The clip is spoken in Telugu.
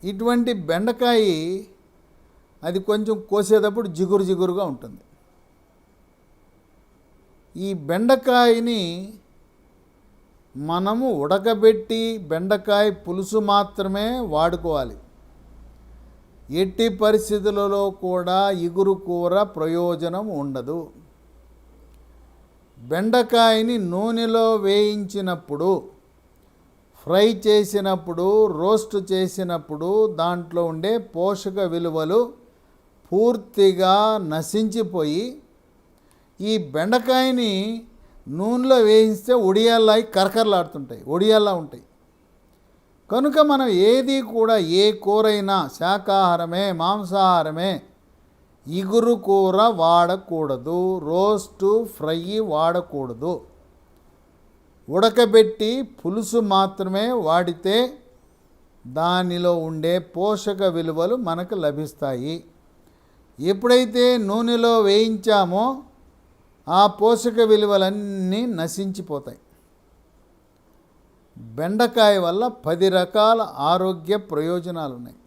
ఇటువంటి బెండకాయ అది కొంచెం కోసేటప్పుడు జిగురు జిగురుగా ఉంటుంది. ఈ బెండకాయని మనము ఉడకబెట్టి బెండకాయ పులుసు మాత్రమే వాడుకోవాలి. ఎట్టి పరిస్థితులలో కూడా ఇగురు కూర ప్రయోజనం ఉండదు. బెండకాయని నూనెలో వేయించినప్పుడు, ఫ్రై చేసినప్పుడు, రోస్ట్ చేసినప్పుడు దాంట్లో ఉండే పోషక విలువలు పూర్తిగా నశించిపోయి ఈ బెండకాయని నూనెలో వేయిస్తే ఒడియాల్లా కరకరలాడుతుంటాయి, ఒడియాల్లా ఉంటాయి. కనుక మనం ఏది కూడా ఏ కూరైనా శాకాహారమే మాంసాహారమే ఇగురు కూర వాడకూడదు, రోస్టు ఫ్రై వాడకూడదు. ఉడకబెట్టి పులుసు మాత్రమే వాడితే దానిలో ఉండే పోషక విలువలు మనకు లభిస్తాయి. ఎప్పుడైతే నూనెలో వేయించామో ఆ పోషక విలువలన్నీ నశించిపోతాయి. బెండకాయ వల్ల 10 రకాల ఆరోగ్య ప్రయోజనాలు ఉన్నాయి.